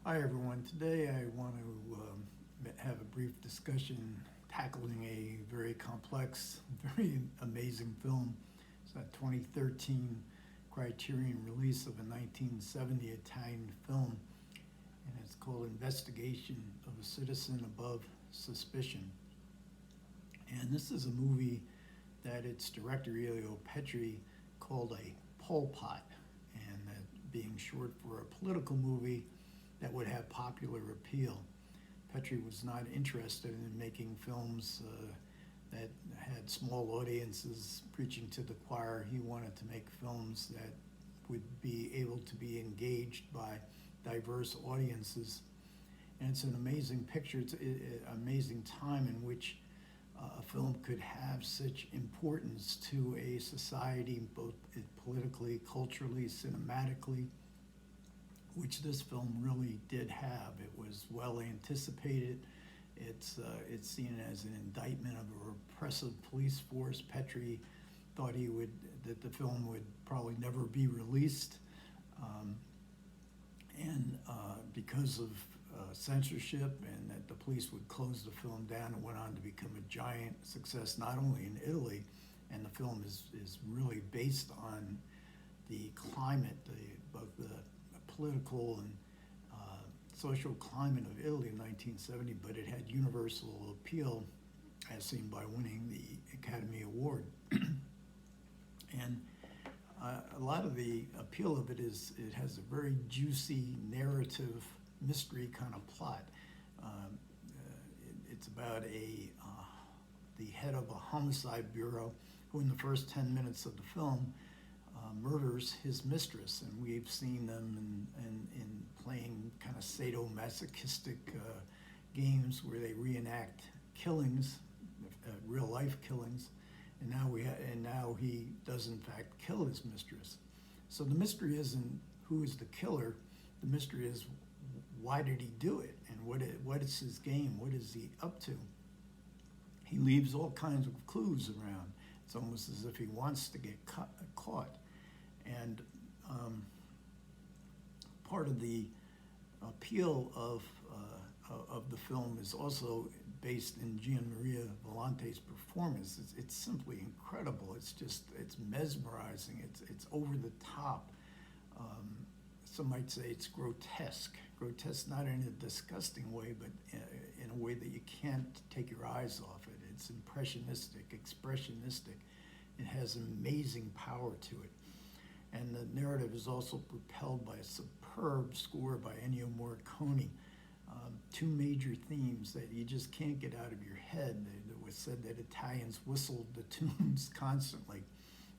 Hi everyone. Today I want to have a brief discussion tackling a very complex, very amazing film. It's a 2013 Criterion release of a 1970 Italian film, and it's called Investigation of a Citizen Above Suspicion. And this is a movie that its director Elio Petri called a Pol Pot, and that being short for a political movie that would have popular appeal. Petri was not interested in making films that had small audiences preaching to the choir. He wanted to make films that would be able to be engaged by diverse audiences. And it's an amazing picture. It's an amazing time in which a film could have such importance to a society, both politically, culturally, cinematically, which this film really did have. It was well anticipated. It's seen as an indictment of a repressive police force. Petri thought that the film would probably never be released, and because of censorship, and that the police would close the film down. It went on to become a giant success, not only in Italy, and the film is really based on the climate, both the political and social climate of Italy in 1970, but it had universal appeal as seen by winning the Academy Award. And a lot of the appeal of it is it has a very juicy narrative mystery kind of plot. It's about the head of a homicide bureau who in the first 10 minutes of the film murders his mistress, and we've seen them in playing kind of sadomasochistic games where they reenact killings, real life killings, and now he does in fact kill his mistress. So the mystery isn't who is the killer. The mystery is why did he do it, and what is his game? What is he up to? He leaves all kinds of clues around. It's almost as if he wants to get caught. And part of the appeal of the film is also based in Gianmaria Volante's performance. It's simply incredible. It's mesmerizing. It's over the top. Some might say it's grotesque. Grotesque not in a disgusting way, but in a way that you can't take your eyes off it. It's impressionistic, expressionistic. It has amazing power to it. And the narrative is also propelled by a superb score by Ennio Morricone. Two major themes that you just can't get out of your head. It was said that Italians whistled the tunes constantly.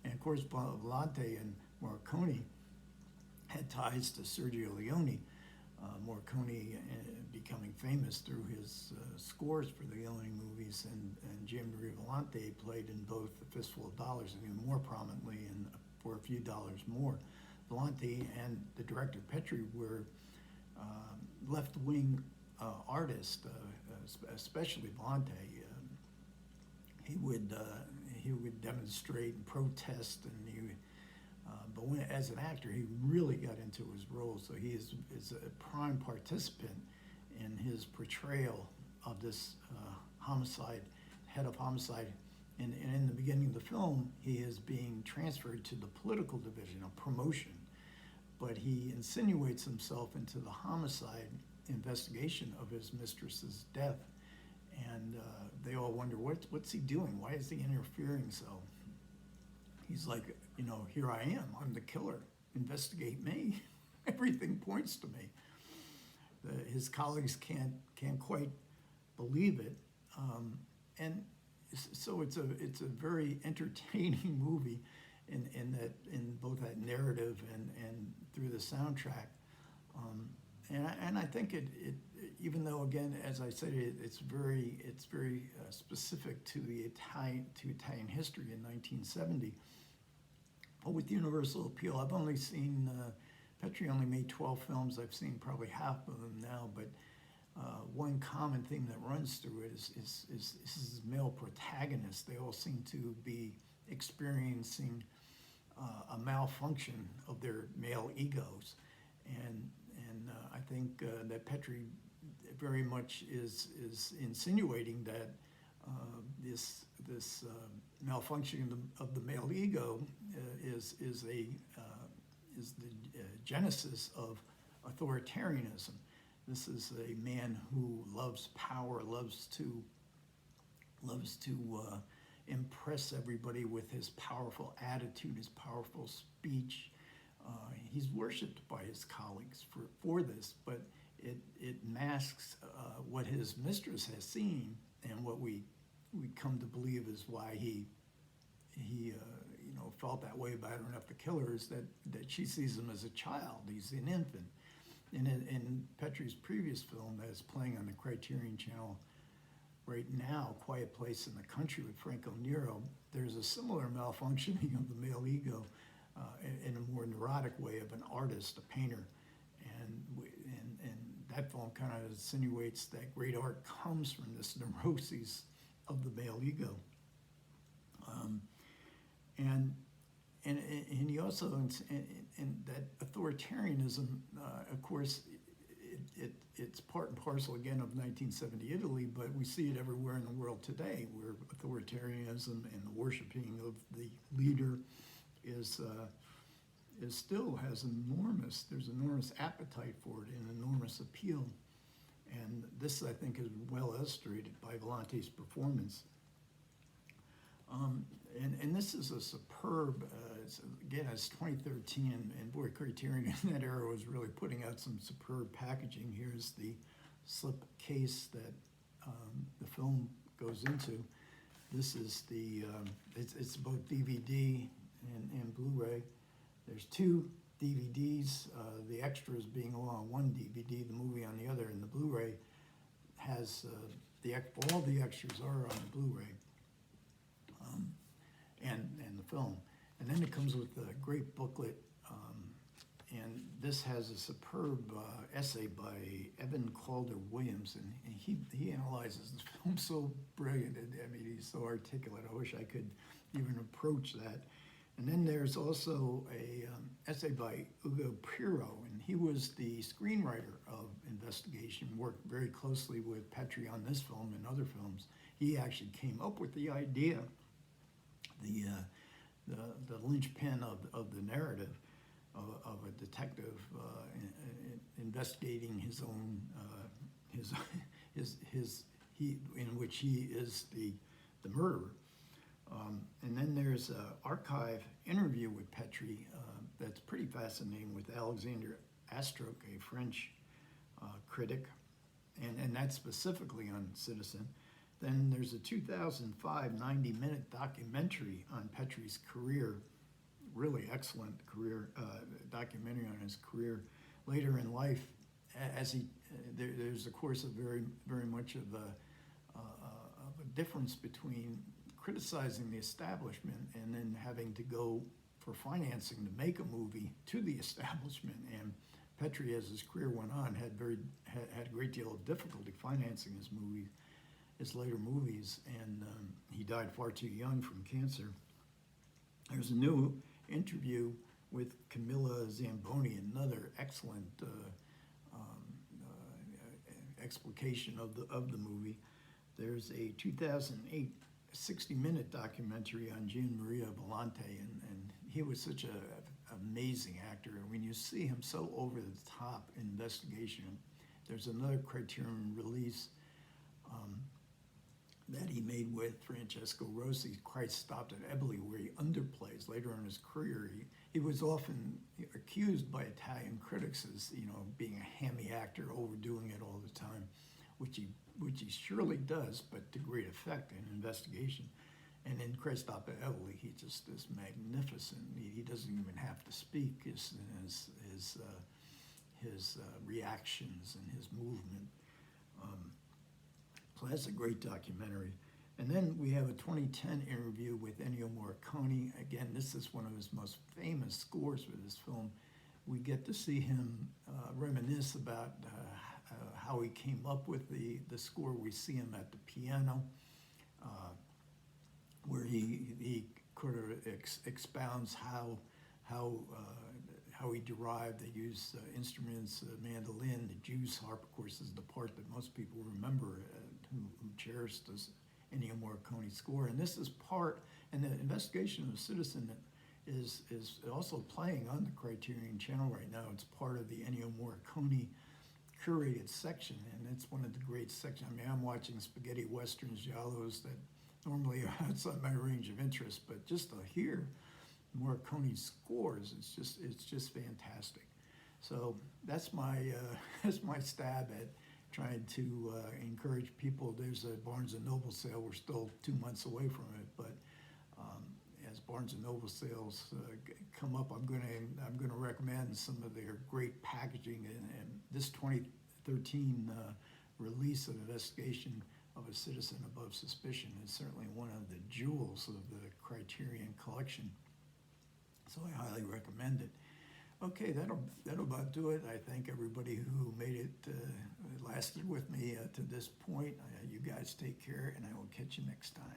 And of course, Volante and Morricone had ties to Sergio Leone. Morricone becoming famous through his scores for the Leone movies, and Gianmaria Volante played in both The Fistful of Dollars and even more prominently in For a Few Dollars More. Volante and the director Petri were left-wing artists, especially Volante. He would demonstrate and protest, and but as an actor, he really got into his role. So he is a prime participant in his portrayal of this head of homicide. And in the beginning of the film, he is being transferred to the political division, a promotion. But he insinuates himself into the homicide investigation of his mistress's death. And they all wonder, what's he doing? Why is he interfering so? He's like, here I am. I'm the killer. Investigate me. Everything points to me. His colleagues can't quite believe it. And so it's a very entertaining movie in both that narrative and through the soundtrack. And I think it even though, again, as I said, it's very specific to Italian history in 1970. But with universal appeal, I've only seen Petri only made 12 films. I've seen probably half of them now, but one common theme that runs through it is male protagonists. They all seem to be experiencing a malfunction of their male egos, and I think that Petrie very much is insinuating that this malfunctioning of the male ego is the genesis of authoritarianism. This is a man who loves power, loves to impress everybody with his powerful attitude, his powerful speech. He's worshipped by his colleagues for this, but it masks what his mistress has seen, and what we come to believe is why he felt that way about her enough to kill her, is that she sees him as a child. He's an infant. In Petrie's previous film that is playing on the Criterion Channel right now, Quiet Place in the Country with Franco Nero, there's a similar malfunctioning of the male ego in a more neurotic way of an artist, a painter. And that film kind of insinuates that great art comes from this neuroses of the male ego. And he also, and that authoritarianism, of course, it's part and parcel again of 1970 Italy, but we see it everywhere in the world today, where authoritarianism and the worshiping of the leader is still has there's enormous appetite for it and enormous appeal. And this, I think, is well illustrated by Volante's performance. And this is a superb, it's 2013, and boy, Criterion in that era was really putting out some superb packaging. Here's the slip case that the film goes into. This is it's both DVD and Blu-ray. There's two DVDs, the extras being on one DVD, the movie on the other, and the Blu-ray has, all the extras are on the Blu-ray. And the film. And then it comes with a great booklet, and this has a superb essay by Evan Calder Williams, and he analyzes the film so brilliant. I mean, he's so articulate. I wish I could even approach that. And then there's also a essay by Ugo Pirro, and he was the screenwriter of Investigation, worked very closely with Petrie on this film and other films. He actually came up with the idea, the linchpin of the narrative of a detective investigating his own in which he is the murderer. And then there's an archive interview with Petrie that's pretty fascinating with Alexander Astruc, a French critic, and that's specifically on Citizen. Then there's a 2005 90-minute documentary on Petrie's career, really excellent career, documentary on his career later in life. As there's of course a very much of a difference between criticizing the establishment and then having to go for financing to make a movie to the establishment. And Petrie, as his career went on, had a great deal of difficulty financing his later movies, and he died far too young from cancer. There's a new interview with Camilla Zamboni, another excellent explication of the movie. There's a 2008 60-minute documentary on Gian Maria Volante, and he was such an amazing actor. And when you see him so over the top in Investigation, there's another Criterion release that he made with Francesco Rossi, Christ Stopped at Eboli, where he underplays. Later in his career, he was often accused by Italian critics as being a hammy actor, overdoing it all the time, which he surely does, but to great effect in Investigation. And in Christ Stopped at Eboli, he just is magnificent. He doesn't even have to speak. His reactions and his movement. So that's a great documentary. And then we have a 2010 interview with Ennio Morricone. Again, this is one of his most famous scores for this film. We get to see him reminisce about how he came up with the score. We see him at the piano, where he kind of expounds how how he derived. They use instruments, mandolin, the Jew's harp, of course, is the part that most people remember, who cherished this Ennio Morricone score. And this is part, and the investigation of the citizen is also playing on the Criterion channel right now. It's part of the Ennio Morricone curated section, and it's one of the great sections. I mean, I'm watching spaghetti westerns, giallos that normally are outside my range of interest, but just to hear Morricone's scores, it's just fantastic. So that's my that's my stab at trying to encourage people. There's a Barnes and Noble sale. We're still 2 months away from it, but as Barnes and Noble sales come up, I'm gonna recommend some of their great packaging, and this 2013 release of Investigation of a Citizen Above Suspicion is certainly one of the jewels of the Criterion Collection. So I highly recommend it. Okay, that'll about do it. I thank everybody who made it, lasted with me to this point. You guys take care, and I will catch you next time.